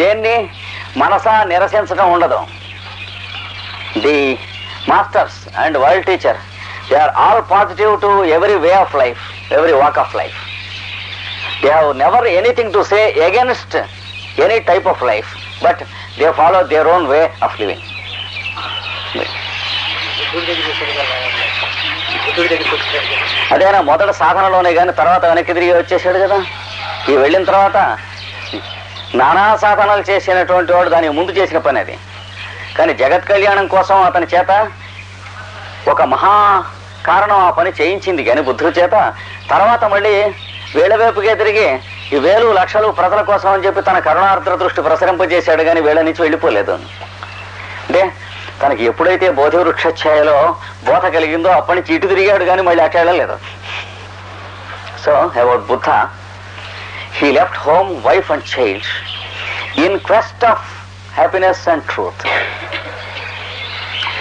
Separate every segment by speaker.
Speaker 1: దేన్ని మనసా నిరసించడం ఉండదు. The masters and world teacher, they are all positive to every way of life, every walk of life. They have never anything to say against any type of life, but they follow their own way of living. అదేనా మొదటి సాధనలోనే కానీ తర్వాత వెనక్కి తిరిగి వచ్చేసాడు కదా. ఈ వెళ్ళిన తర్వాత నానా సాధనలు చేసినటువంటి వాడు దానికి ముందు చేసిన పని అది. కానీ జగత్ కళ్యాణం కోసం అతని చేత ఒక మహా కారణం ఆ పని చేయించింది కానీ బుద్ధుడి చేత. తర్వాత మళ్ళీ వీళ్ళ వైపుకే తిరిగి ఈ వేలు లక్షలు ప్రజల కోసం అని చెప్పి తన కరుణార్ద్ర దృష్టి ప్రసరింపజేశాడు కానీ వీళ్ళ నుంచి వెళ్ళిపోలేదు. అంటే తనకి ఎప్పుడైతే బోధివృక్షఛాయలో బోధ కలిగిందో అప్పటి నుంచి ఇటు తిరిగాడు కానీ మళ్ళీ అటు వెళ్ళలేదు. So about Buddha, he left home, wife and child in quest of happiness and truth.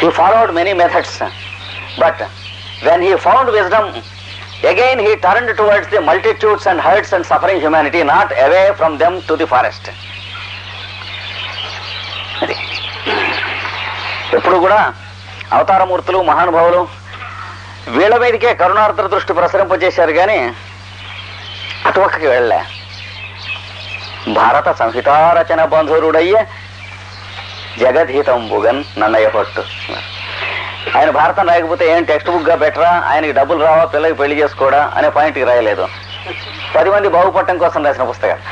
Speaker 1: He followed many methods, but when he found wisdom, again he turned towards the multitudes and herds and suffering humanity, not away from them to the forest. ఎప్పుడు కూడా అవతారమూర్తులు మహానుభావులు వీళ్ళ మీదకే కరుణార్ద్ర దృష్టి ప్రసరింపజేశారు కానీ అటువక్కకి వెళ్ళలే. భారత సంహితారచన బంధురుడయ్యే జగద్హితంబుగన్ నన్నయ్య పట్టు. ఆయన భారతం రాయకపోతే ఏం టెక్స్ట్ బుక్ గా బెటరా, ఆయనకి డబ్బులు రావా, పిల్లకి పెళ్లి చేసుకోడా అనే పాయింట్కి రాయలేదు. 10 మంది బాగుపడటం కోసం రాసిన పుస్తకాలు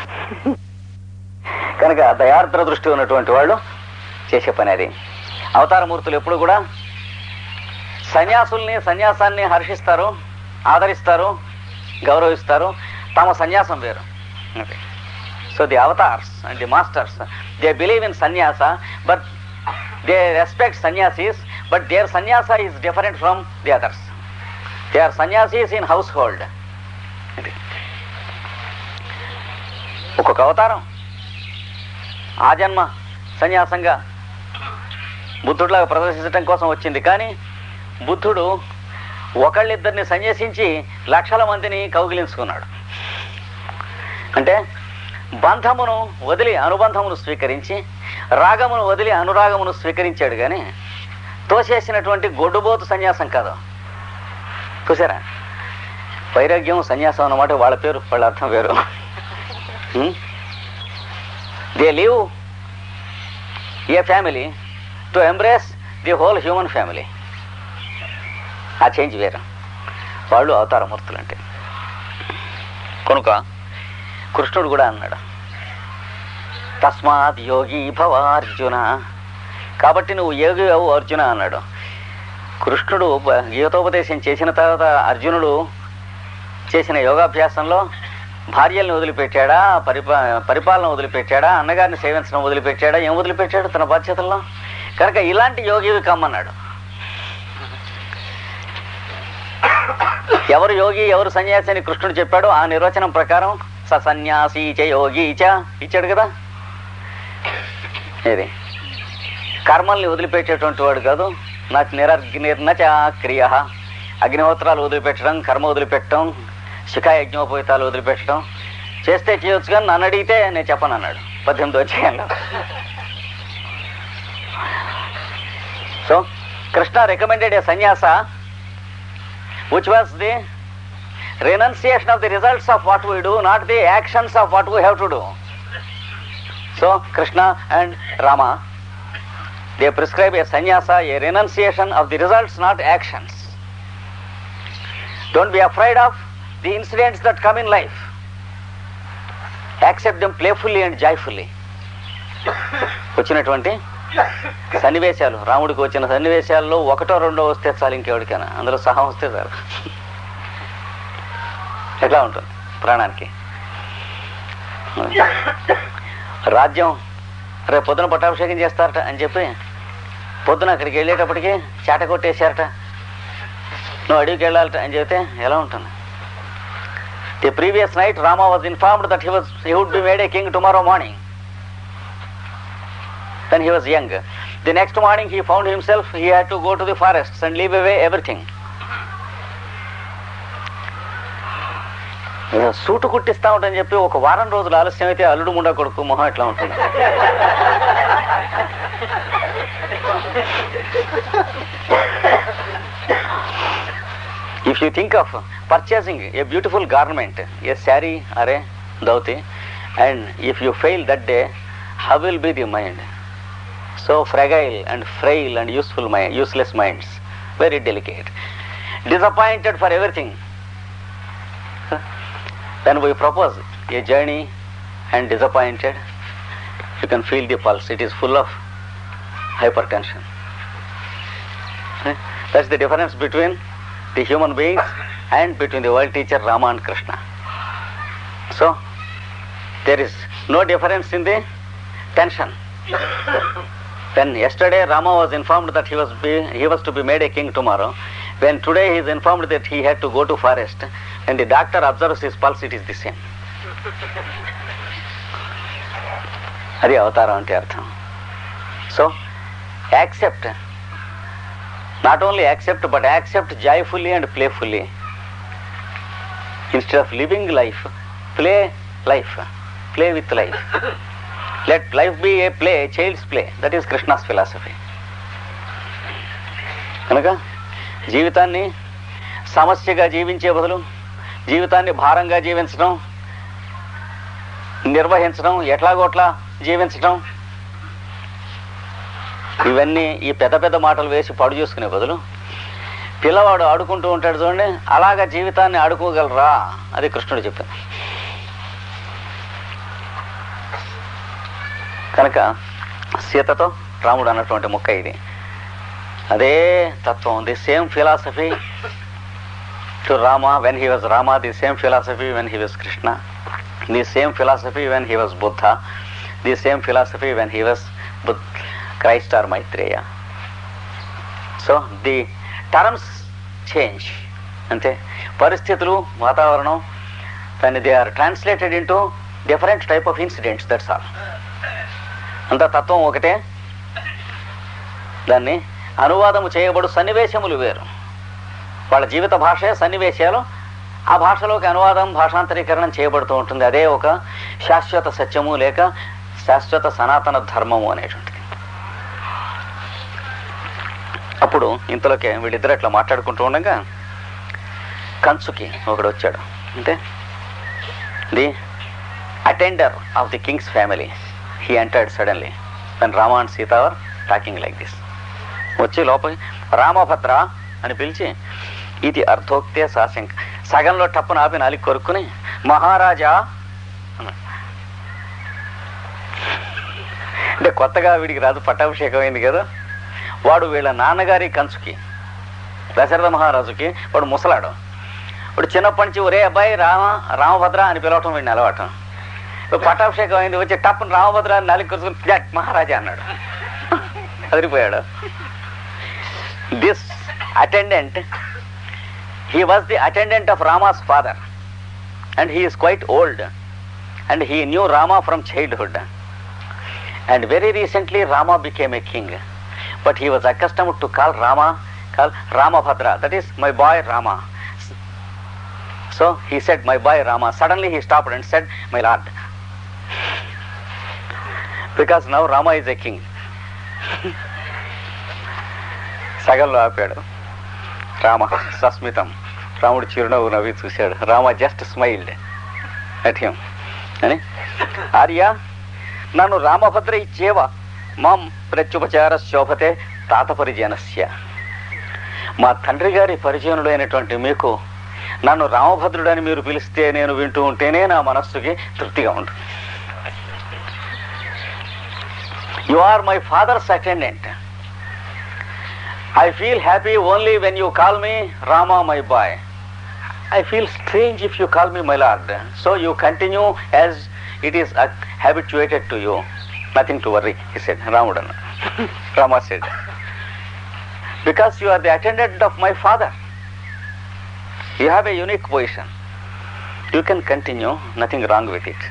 Speaker 1: కనుక దయార్ద్ర దృష్టి ఉన్నటువంటి వాళ్ళు చేసే పని అది. అవతారమూర్తులు ఎప్పుడు కూడా సన్యాసాన్ని హర్షిస్తారు, ఆదరిస్తారు, గౌరవిస్తారు. తమ సన్యాసం వేరు. So the avatars and the masters, they believe in sannyasa, but they respect sannyasis, but their sannyasa is different from the others. They are sannyasis in household. ఒక్కొక్క అవతారం ఆ జన్మ సన్యాసంగా బుద్ధుడిలాగా ప్రదర్శించడం కోసం వచ్చింది. కానీ బుద్ధుడు ఒకళ్ళిద్దరిని సన్యసించి లక్షల మందిని కౌగిలించుకున్నాడు. అంటే బంధమును వదిలి అనుబంధమును స్వీకరించి, రాగమును వదిలి అనురాగమును స్వీకరించాడు. కానీ తోసేసినటువంటి గొడ్డుబోతు సన్యాసం కాదు. చూసారా, వైరాగ్యం సన్యాసం అన్నమాట వాళ్ళ పేరు, వాళ్ళ అర్థం వేరు. They live A family to embrace the whole human family. ఆ చేంజ్ వేరు. వాళ్ళు అవతారమూర్తులు అంటే. కనుక కృష్ణుడు కూడా అన్నాడు, తస్మాత్ యోగి భవ అర్జున, కాబట్టి నువ్వు యోగి అవు అర్జున అన్నాడు. కృష్ణుడు గీతోపదేశం చేసిన తర్వాత అర్జునుడు చేసిన యోగాభ్యాసంలో భార్యల్ని వదిలిపెట్టాడా, పరిపాలన వదిలిపెట్టాడా, అన్నగారిని సేవించడం వదిలిపెట్టాడా, ఏం వదిలిపెట్టాడు తన బాధ్యతల్లో? కనుక ఇలాంటి యోగివి కమ్మన్నాడు. ఎవరు యోగి ఎవరు సన్యాసి అని కృష్ణుడు చెప్పాడు. ఆ నిర్వచనం ప్రకారం స సన్యాసి చ యోగి చ ఇచ్చాడు కదా. ఏది కర్మల్ని వదిలిపెట్టేటువంటి వాడు కాదు. నచ క్రియ, అగ్నిహోత్రాలు వదిలిపెట్టడం, కర్మ వదిలిపెట్టడం, శిఖాయజ్ఞోపేతాలు వదిలిపెట్టడం చేస్తే చేయొచ్చు, కానీ నన్ను అడిగితే నేను చెప్పను అన్నాడు 18వ అధ్యాయంలో. సో కృష్ణ రికమెండెడ్ ఏ సన్యాస which was the renunciation of the results of what we do, not the actions of what we have to do. So Krishna and Rama, they prescribe a sannyasa, a renunciation of the results, not actions. Don't be afraid of the incidents that come in life. Accept them playfully and joyfully. వచ్చినటువంటి సన్నివేశాలు, రాముడికి వచ్చిన సన్నివేశాల్లో 1 or 2 వస్తే చాలు, ఇంకెవరికైనా అందులో సహా వస్తే చాలు. ఎట్లా ఉంటుంది ప్రాణానికి? రాజ్యం రేపు పొద్దున పట్టాభిషేకం చేస్తారట అని చెప్పి పొద్దున అక్కడికి వెళ్ళేటప్పటికి చాట కొట్టేశారట, నువ్వు అడవికి వెళ్ళాలట అని చెప్తే ఎలా ఉంటుంది? The previous night Rama was informed that he would be made a king tomorrow morning. Then he was young. The next morning he found himself, he had to go to the forests and leave away everything. Suit కుట్టిస్తా ఉంటాని చెప్పి ఒక వారం రోజులు ఆలస్యం అయితే అల్లుడు ముండా కొడుకు మొహం ఎట్లా ఉంటుంది? If you think of purchasing a beautiful garment, a saree or a dhoti, and if you fail that day, how will be the mind? So fragile and frail and useless minds, very delicate, disappointed for everything. When we propose a journey and disappointed, you can feel the pulse. It is full of hypertension. That's the difference between the human beings and between the world teacher Rama and Krishna. So there is no difference in the tension. When yesterday Rama was informed that he was to be made a king tomorrow, when today he is informed that he had to go to forest, and the doctor observes his pulse, it is the same. అది అవతారం అంటే అర్థం. So accept, not only accept but accept joyfully and playfully. Instead of living life, play life, play with life. Let life be a play, a child's play. That is Krishna's philosophy. కనుక జీవితాన్ని సమస్యగా జీవించే బదులు జీవితాన్ని భారంగా జీవించడం, నిర్వహించడం, ఎట్లాగోట్లా జీవించడం, ఇవన్నీ ఈ పెద్ద పెద్ద మాటలు వేసి పాడు చేసుకునే బదులు పిల్లవాడు ఆడుకుంటూ ఉంటాడు చూడండి, అలాగా జీవితాన్ని ఆడుకోగలరా? అది కృష్ణుడు చెప్పాడు. కనుక సీతతో రాముడు అన్నటువంటి ముక్క ఇది. అదే తత్వం, the same philosophy to Rama when he was Rama, the same philosophy when he was Krishna, the same philosophy when he was Buddha, the same philosophy when he was Christ or Maitreya. So the terms change. అంతే, పరిస్థితులు, వాతావరణం, when they are translated into different type of incidents, that's all. అంత తత్వం ఒకటే. దాన్ని అనువాదము చేయబడు సన్నివేశములు వేరు. వాళ్ళ జీవిత భాషే సన్నివేశాలు, ఆ భాషలోకి అనువాదం, భాషాంతరీకరణం చేయబడుతూ ఉంటుంది. అదే ఒక శాశ్వత సత్యము లేక శాశ్వత సనాతన ధర్మము అనేటువంటిది. అప్పుడు ఇంతలోకే వీళ్ళిద్దరు అట్లా మాట్లాడుకుంటూ ఉండగా కంచుకి ఒకడు వచ్చాడు. అంటే the attender of the Kings family, he entered suddenly when Rama and Sita were talking like this. వచ్చి లోపలి రామభద్ర అని పిలిచి, ఇది అర్థోక్తే సాశంక, సగంలో టప్పున ఆపి నాలికి కొరుక్కుని మహారాజా అన్నాడు. అంటే కొత్తగా వీడికి రాజు పట్టాభిషేకం అయింది కదా, వాడు వీళ్ళ నాన్నగారి కంచుకి, దశరథ మహారాజుకి వాడు ముసలాడు. వాడు చిన్నప్పటి నుంచి ఒరే అబ్బాయి రామభద్ర అని పిలవటం వీడిని అలవాటం. పట్టాభిషేకం అయింది, వచ్చి టప్పున రామభద్ర అని నాలికి కొరుకుని మహారాజా అన్నాడు. అదిరిపోయాడు. This attendant, he was the attendant of Rama's father, and he is quite old, and he knew Rama from childhood, and very recently Rama became a king, but he was accustomed to call Ramabhadra, that is my boy Rama. So he said my boy Rama. Suddenly he stopped and said my lord, because now Rama is a king. సగంలో ఆపాడు. రామ సస్మితం, రాముడు చిరునవ్వు నవ్వి చూశాడు. Rama just smiled at him అని, ఆర్య నన్ను రామభద్ర ఇచ్చేవా మాం ప్రత్యుపచార శోభతే తాత పరిజనస్య. మా తండ్రి గారి పరిచయనుడైనటువంటి మీకు నన్ను రామభద్రుడని మీరు పిలిస్తే నేను వింటూ ఉంటేనే నా మనస్సుకి తృప్తిగా ఉంటుంది. You are my father's attendant. I feel happy only when you call me Rama, my boy. I feel strange if you call me my lord. So you continue as it is habituated to you. Nothing to worry, he said. Rama said, because you are the attendant of my father. You have a unique position. You can continue, nothing wrong with it.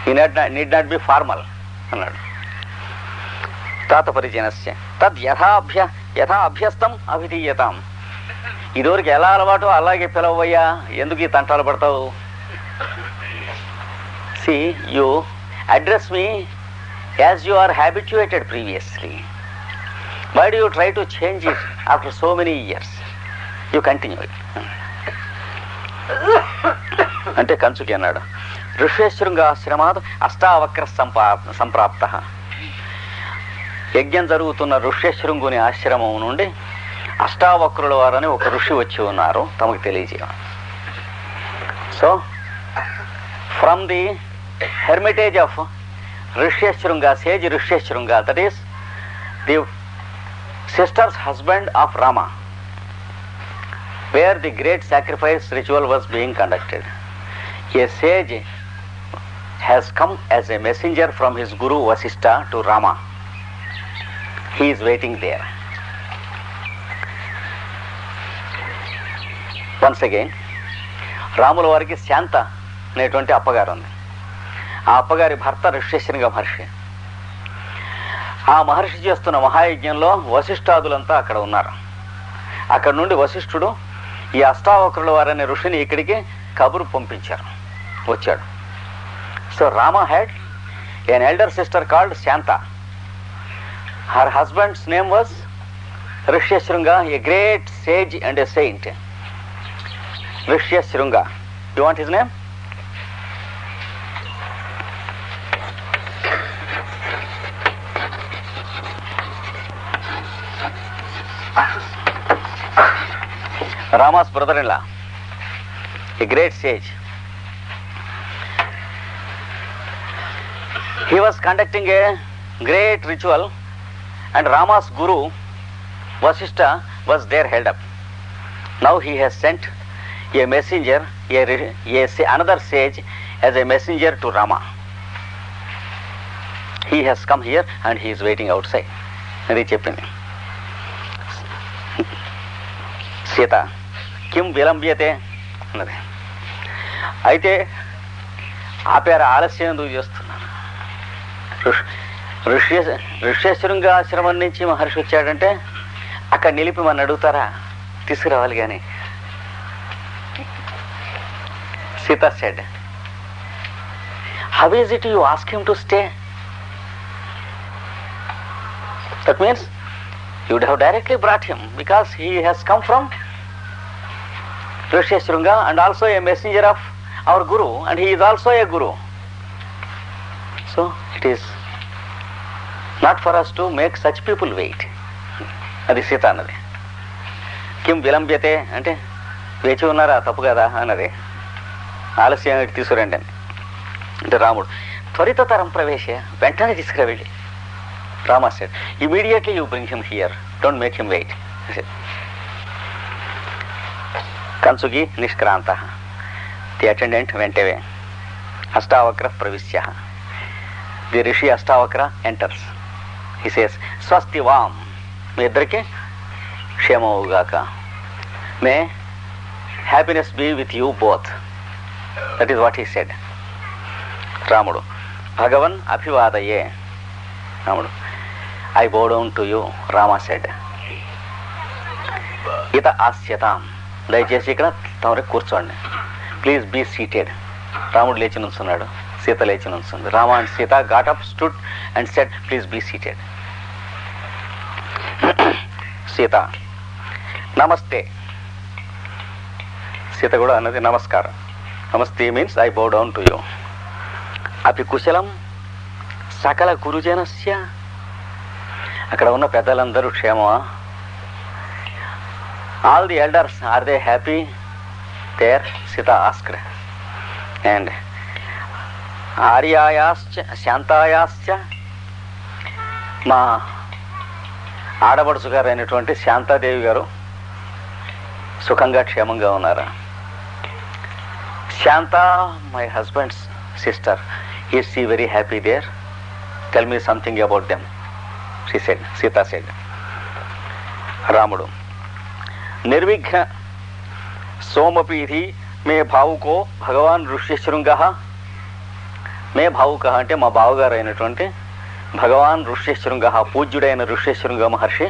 Speaker 1: You need not be formal. తాత పరిజనస్య తద్ యథా అభ్యస్తం అభిధీయతాం. ఇదివరకు ఎలా అలవాటు అలాగే పిలవయ్యా, ఎందుకు ఈ తంటాలు పడతావు? See you address me as you are habituated previously. Why do you try to change it after so many years? You continue it అంటే కంచుకి అన్నాడు. ఋష్యశృంగాశ్రమాత్ అష్టావక్ర సంప్రాప్త. యజ్ఞం జరుగుతున్న ఋష్యశృంగుని ఆశ్రమం నుండి అష్టావక్రుల వారని ఒక ఋషి వచ్చి ఉన్నారు, తమకు తెలియజేయాలి. So from the hermitage of Rishyashringa, sage Rishyashringa, that is the sister's husband of Rama, where the great sacrifice ritual was being conducted. A sage has come as a messenger from his guru Vasishtha to Rama. He is waiting there. Once again, రాముల వారికి శాంత అనేటువంటి అప్పగారు ఉంది. ఆ అప్పగారి భర్త ఋష్యశృంగ మహర్షి. ఆ మహర్షి చేస్తున్న మహాయజ్ఞంలో వశిష్ఠాదులంతా అక్కడ ఉన్నారు. అక్కడ నుండి వశిష్ఠుడు ఈ అష్టావక్రుల వారనే ఋషిని ఇక్కడికి కబురు పంపించారు, వచ్చాడు. So Rama had an elder sister called Shanta. Her husband's name was Rishyashringa, a great sage and a saint. Rishyashringa, you want his name? Rama's brother-in-law, a great sage. He was conducting a great ritual and Rama's guru Vasishtha was there held up. Now he has sent a messenger, another sage as a messenger to Rama. He has come here and he is waiting outside. And he చెప్పింది సీత, కిం విలంబ్యతే అన్నది. అయితే ఆపారు, ఆలస్యం ఎందుకు చేస్తున్నారు? ఋష్యశృంగ ఆశ్రమం నుంచి మహర్షి వచ్చాడంటే అక్కడ నిలిపి మన అడుగుతారా? తీసుకురావాలి. కానీ Sita said, how is it you ask him to stay? That means you would have directly brought him, because he has come from Rishyasringa and also a messenger of our guru, and he is also a guru. So it is not for us to make such people wait. అది సీత అన్నది. కిం విలంబ్యతే అంటే వేచి ఉన్నారా, తప్పు కదా అన్నది. ఆలస్యం ఇటు తీసుకురండి అని అంటే రాముడు త్వరితతరం ప్రవేశ, వెంటనే తీసుకురా వెళ్ళి. Rama said, immediately you bring him here, don't make him wait. Kansugi nishkranta. The attendant went away. Astavakra pravishya. The rishi Astavakra enters. He says, swasti vam. మీ ఇద్దరికి క్షేమవుగాక. May happiness be with you both. That is what he said. రాముడు, భగవన్ అభివాదయే. రాముడు, I bow down to you, Rama said. ఇత ఆస్యతాం, దయచేసి ఇక్కడ తమరు కూర్చోండి. Please be seated. రాముడు లేచి నుంచున్నాడు, సీత లేచి నుంచుంది. Rama and Sita got up, stood and said, please be seated. Sita, namaste. Sita కూడా అన్నది నమస్కారం. Namaste means I bow down to you. అపి కుశలం సకల గురుజనస్య. అక్కడ ఉన్న పెద్దలందరూ క్షేమమా? All the elders, are they happy there? Sita asked. And ఆర్యాయాశ్చ శాంతాయాశ్చ, మా ఆడబడుచు గారు అయినటువంటి శాంతాదేవి గారు సుఖంగా క్షేమంగా ఉన్నారా? Shanta, my husband's sister, is she very happy there? Tell me something about them, she said. Sita said. రాముడు, నిర్విఘ్న సోమపీఠి మే భావుకో భగవాన్ ఋష్యశృంగ. మే భావుక అంటే మా బావగారు అయినటువంటి భగవాన్ ఋష్యశృంగ, పూజ్యుడైన ఋష్యశృంగ మహర్షి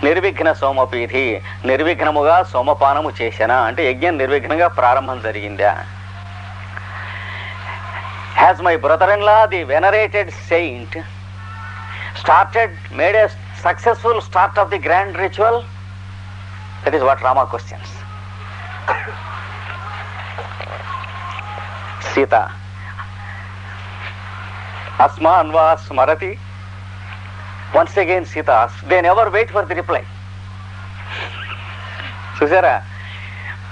Speaker 1: నిర్విఘ్న సోమపీఠి, నిర్విఘ్నముగా సోమపానము చేశానా అంటే యజ్ఞం నిర్విఘ్నంగా ప్రారంభం జరిగిందా. Has my brother-in-law, the venerated saint, made a successful start of the grand ritual? That is what Rama questions. Sita, Asman va smarati. Once again Sita asks. They never wait for the reply. చూసారా,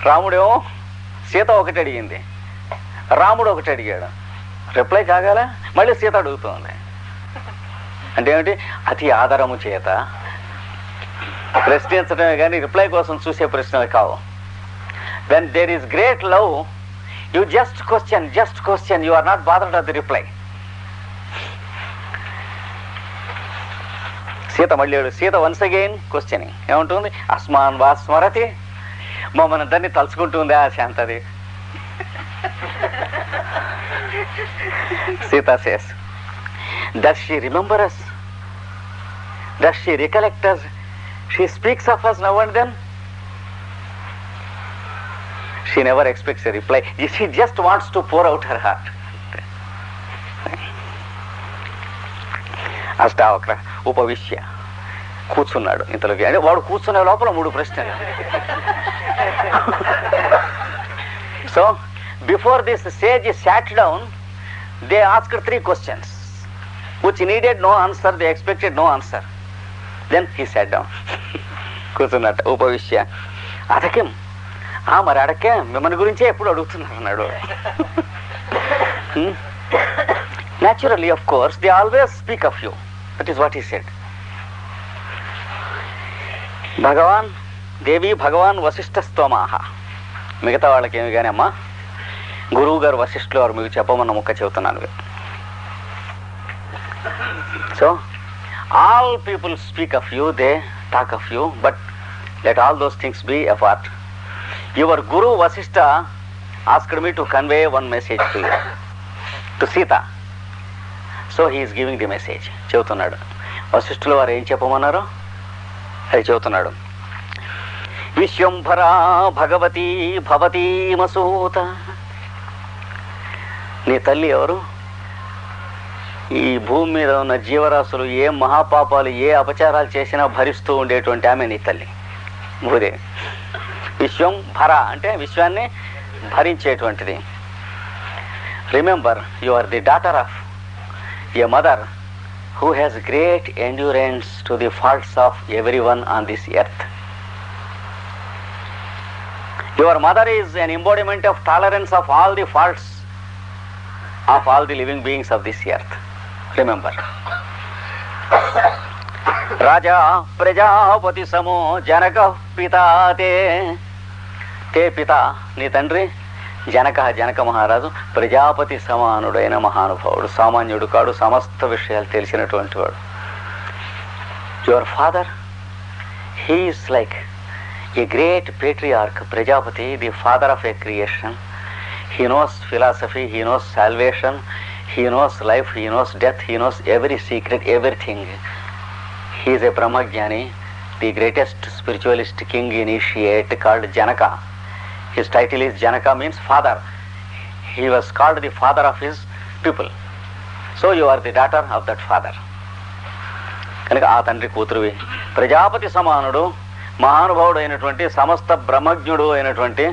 Speaker 1: రాముడేమో సీత ఒకటి అడిగింది, రాముడు ఒకటి అడిగాడు, reply కాగాల మళ్ళీ సీత అడుగుతుంది. అంటే ఏమిటి? అతి ఆదరము చేత ప్రశ్నించడమే కానీ రిప్లై కోసం చూసే ప్రశ్నలు కావు. When there is great love, you just question, you are not bothered of the reply. Sita మళ్ళీ సీత వన్స్ అగైన్ క్వశ్చనింగ్. ఏముంటుంది? అస్మాన్ వా స్మరతి, మమ్మల్ని అందరినీ తలుచుకుంటుందా శాంతది. Sita says, does she remember us? Does she recollect us? She speaks of us now and then. She never expects a reply. She just wants to pour out her heart. Ashtavakra ఉపవిశ్య కూర్చున్నాడు. ఇంతలోకి అంటే వాడు కూర్చునే లోపల 3 ప్రశ్నలు. So before this sage sat down, they asked 3 questions which needed no answer, they expected no answer. Then he sat down. కూర్చున్నట్ట ఉపవిశ్య. అడకేం మరి అడకే మిమ్మల్ని గురించే ఎప్పుడు అడుగుతున్నారు అన్నాడు. Naturally, of course, they always speak of you. That is what he said. భగవాన్ దేవి భగవాన్ వశిష్ఠ స్తోమాహ. మిగతా వాళ్ళకి ఏమి కానీ అమ్మా, గురువు గారు వశిష్ఠులు వారు మీకు చెప్పమన్న ముక్క చెబుతున్నాను. So all people speak of you, they talk of you, but let all those things be apart. Your guru Vasishtha asked me to convey one message to you, to Sita. So he is giving the message. చెబుతున్నాడు వశిష్ఠులు వారు ఏం చెప్పమన్నారో అది చెబుతున్నాడు. విశ్వంభరా భగవతీ భవతీ మసూత. నీ తల్లి ఎవరు? ఈ భూమి మీద ఉన్న జీవరాశులు ఏ మహాపాపాలు ఏ అపచారాలు చేసినా భరిస్తూ ఉండేటువంటి ఆమె నీ తల్లి భూదేవి. విశ్వం భర అంటే విశ్వాన్ని భరించేటువంటిది. Remember, you are the daughter of a mother who has great endurance to the faults of everyone on this earth. Your mother is an embodiment of tolerance of all the faults of all the living beings of this earth. Remember. Raja Prajapati Samo Janaka Pita te Pita నీ తండ్రి జనక మహారాజు ప్రజాపతి సమానుడైన మహానుభావుడు, సామాన్యుడు కాడు, సమస్త విషయాలు తెలిసినటువంటి వాడు. Your father, he is like a great patriarch Prajapati, the father of a creation. He knows philosophy, he knows salvation, he knows life, he knows death, he knows every secret, everything. He is a Brahmagyani, the greatest spiritualist king initiate called Janaka. His title is Janaka, means father. He was called the father of his people. So you are the daughter of that father. కనుక ఆ తండ్రి కూతురువి. ప్రజాపతి సమానుడు మహానుభావుడు అయినటువంటి సమస్త బ్రహ్మజ్ఞుడు అయినటువంటి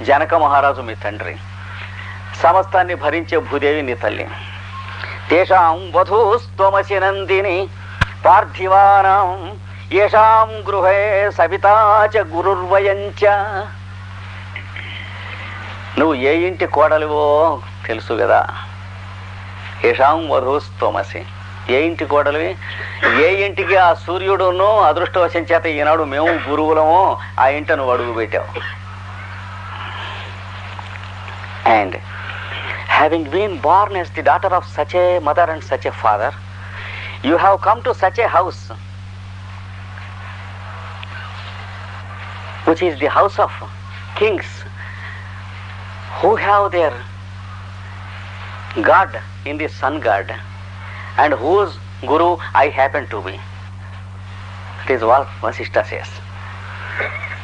Speaker 1: జనక మహారాజు మీ తండ్రి. సమస్తాన్ని భరించే భూదేవి నీ తల్లి. తేషాం వధూస్త్వమసి నందిని పార్థివానాం ఏషాం గృహే సవితా చ గురుర్వయంచ. నువ్వు ఏ ఇంటి కోడలివో తెలుసు కదా. ఏషాం వధూస్త్వమసి, ఏ ఇంటి కోడలివి, ఏ ఇంటికి ఆ సూర్యుడును అదృష్టవశం చేత ఈనాడు మేము గురువులము ఆ ఇంట నువ్వు అడుగు పెట్టావు. And having been born as the daughter of such a mother and such a father, you have come to such a house which is the house of kings who have their god in the sun god and whose guru I happen to be. That is what Vasishtha says.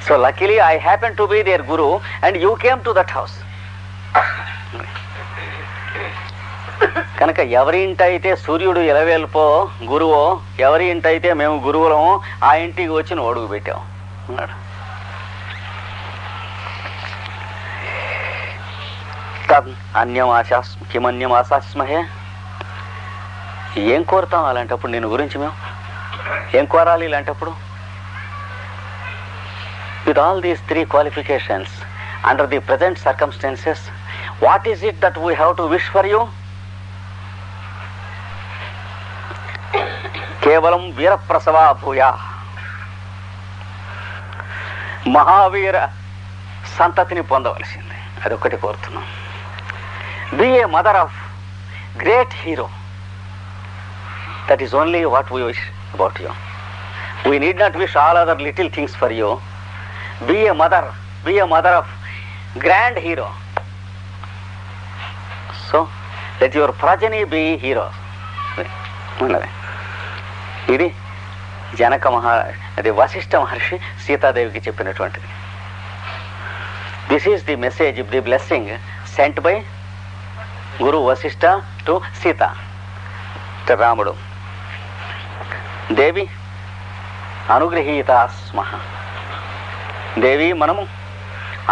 Speaker 1: So luckily I happened to be their guru and you came to that house. కనుక ఎవరి ఇంటి అయితే సూర్యుడు ఎలవేల్పో గురువో, ఎవరి ఇంటి అయితే మేము గురువులమో ఆ ఇంటికి వచ్చి నువ్వు అడుగు పెట్టావు అన్నాడు. కిమన్యం ఆశాస్మహే. ఏం కోరుతాం అలాంటప్పుడు నేను గురించి? మేము ఏం కోరాలి ఇలాంటప్పుడు? With all these three qualifications, under the present circumstances, what is it that we have to wish for you? కేవలం వీరప్రసవా భూయా, మహావీర సంతతిని పొందవలసింది, అదొక్కటి కోరుతున్నాం. Be a mother of great hero, that is only what we wish about you. We need not wish all other little things for you. Be a mother of grand hero. So let your progeny be heroes. ఇది జనక అది వశిష్ఠ మహర్షి సీతాదేవికి చెప్పినటువంటిది. This is the message, the blessing sent by guru Vashishtha to Sita. రాముడు, దేవి అనుగ్రహీత స్మః, దేవి మనము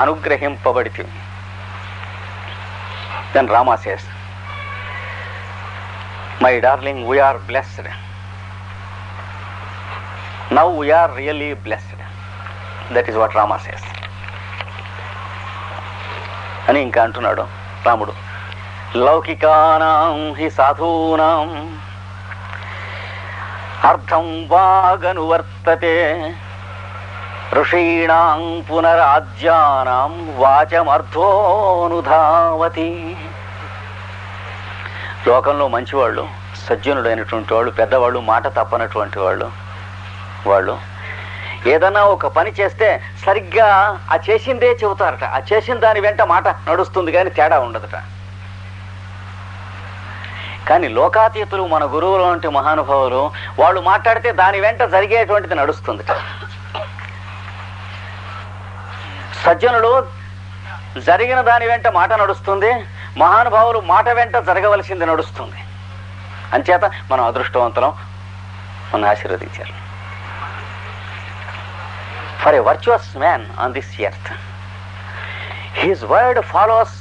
Speaker 1: అనుగ్రహింపబడితే. Then Rama says, my darling, we are blessed. Now we are really blessed. That is what Rama says. అని ఇంకా అంటున్నాడు రాముడు. లౌకికానాం హి సాధూనాం అర్థం వాగనువర్తతే, ఋషీణాం పునరాజ్యానాం వాచమర్థోనుధావతి. లోకంలో మంచివాళ్ళు, సజ్జనుడైనటువంటి వాళ్ళు, పెద్దవాళ్ళు, మాట తప్పనటువంటి వాళ్ళు ఏదన్నా ఒక పని చేస్తే సరిగ్గా ఆ చేసిందే చెబుతారట. ఆ చేసిన దాని వెంట మాట నడుస్తుంది కానీ తేడా ఉండదట. కానీ లోకాతీతులు, మన గురువులు వంటి మహానుభావులు, వాళ్ళు మాట్లాడితే దాని వెంట జరిగేటువంటిది నడుస్తుందిట. సజ్జనులు జరిగిన దాని వెంట మాట నడుస్తుంది, మహానుభావులు మాట వెంట జరగవలసింది నడుస్తుంది. అంచేత మనం అదృష్టవంతులం, మన ఆశీర్వదించారు. For a virtuous man on this earth, his word follows